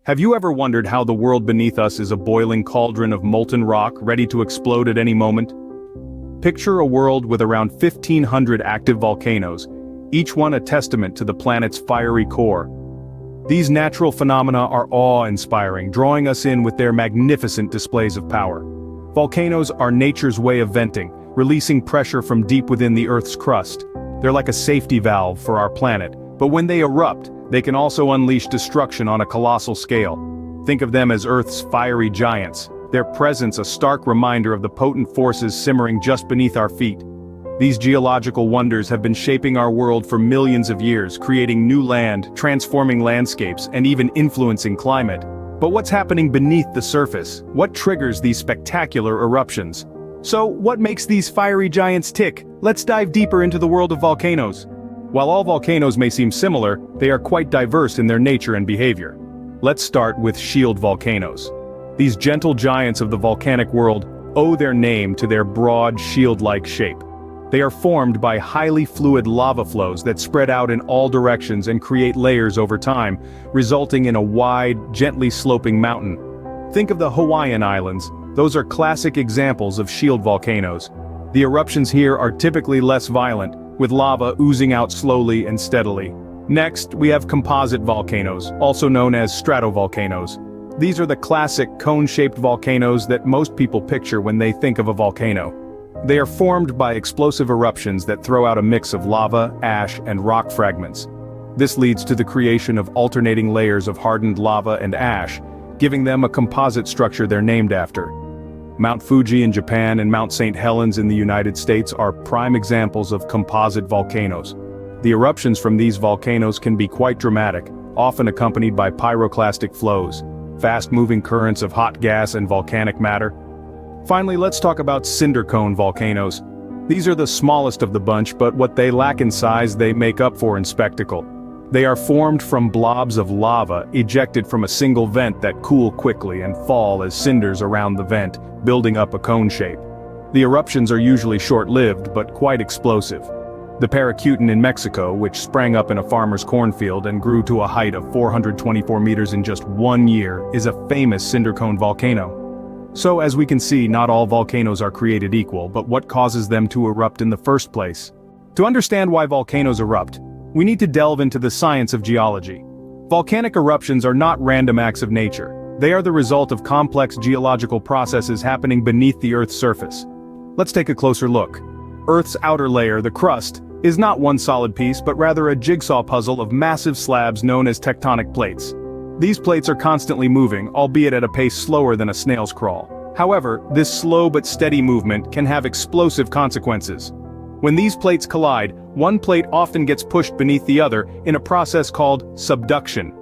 Have you ever wondered how the world beneath us is a boiling cauldron of molten rock ready to explode at any moment? Picture a world with around 1,500 active volcanoes, each one a testament to the planet's fiery core. These natural phenomena are awe-inspiring, drawing us in with their magnificent displays of power. Volcanoes are nature's way of venting, releasing pressure from deep within the Earth's crust. They're like a safety valve for our planet, but when they erupt, they can also unleash destruction on a colossal scale. Think of them as Earth's fiery giants, their presence a stark reminder of the potent forces simmering just beneath our feet. These geological wonders have been shaping our world for millions of years, creating new land, transforming landscapes, and even influencing climate. But what's happening beneath the surface? What triggers these spectacular eruptions? So, what makes these fiery giants tick? Let's dive deeper into the world of volcanoes. While all volcanoes may seem similar, they are quite diverse in their nature and behavior. Let's start with shield volcanoes. These gentle giants of the volcanic world owe their name to their broad, shield-like shape. They are formed by highly fluid lava flows that spread out in all directions and create layers over time, resulting in a wide, gently sloping mountain. Think of the Hawaiian Islands. Those are classic examples of shield volcanoes. The eruptions here are typically less violent, with lava oozing out slowly and steadily. Next, we have composite volcanoes, also known as stratovolcanoes. These are the classic cone-shaped volcanoes that most people picture when they think of a volcano. They are formed by explosive eruptions that throw out a mix of lava, ash, and rock fragments. This leads to the creation of alternating layers of hardened lava and ash, giving them a composite structure they're named after. Mount Fuji in Japan and Mount St. Helens in the United States are prime examples of composite volcanoes. The eruptions from these volcanoes can be quite dramatic, often accompanied by pyroclastic flows, fast-moving currents of hot gas and volcanic matter. Finally, let's talk about cinder cone volcanoes. These are the smallest of the bunch, but what they lack in size they make up for in spectacle. They are formed from blobs of lava ejected from a single vent that cool quickly and fall as cinders around the vent, building up a cone shape. The eruptions are usually short-lived but quite explosive. The Paracutin in Mexico, which sprang up in a farmer's cornfield and grew to a height of 424 meters in just 1 year, is a famous cinder cone volcano. So as we can see, not all volcanoes are created equal, but what causes them to erupt in the first place? To understand why volcanoes erupt, we need to delve into the science of geology. Volcanic eruptions are not random acts of nature. They are the result of complex geological processes happening beneath the Earth's surface. Let's take a closer look. Earth's outer layer, the crust, is not one solid piece but rather a jigsaw puzzle of massive slabs known as tectonic plates. These plates are constantly moving, albeit at a pace slower than a snail's crawl. However, this slow but steady movement can have explosive consequences. When these plates collide, one plate often gets pushed beneath the other in a process called subduction.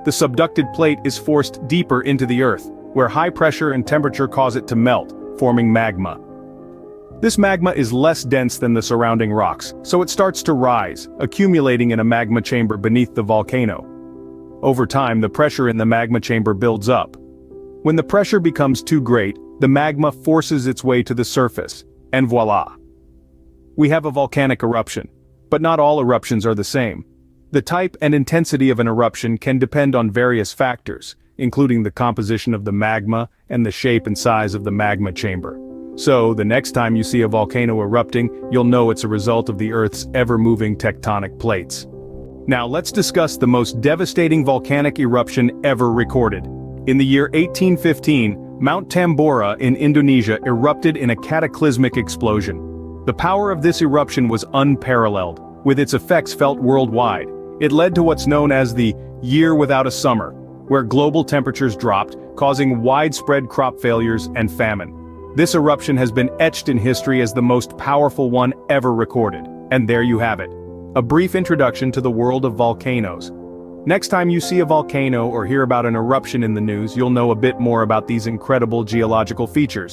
The subducted plate is forced deeper into the Earth, where high pressure and temperature cause it to melt, forming magma. This magma is less dense than the surrounding rocks, so it starts to rise, accumulating in a magma chamber beneath the volcano. Over time, the pressure in the magma chamber builds up. When the pressure becomes too great, the magma forces its way to the surface, and voila! We have a volcanic eruption. But not all eruptions are the same. The type and intensity of an eruption can depend on various factors, including the composition of the magma and the shape and size of the magma chamber. So, the next time you see a volcano erupting, you'll know it's a result of the Earth's ever-moving tectonic plates. Now let's discuss the most devastating volcanic eruption ever recorded. In the year 1815, Mount Tambora in Indonesia erupted in a cataclysmic explosion. The power of this eruption was unparalleled, with its effects felt worldwide. It led to what's known as the year without a summer, where global temperatures dropped, causing widespread crop failures and famine. This eruption has been etched in history as the most powerful one ever recorded. And there you have it. A brief introduction to the world of volcanoes. Next time you see a volcano or hear about an eruption in the news, you'll know a bit more about these incredible geological features.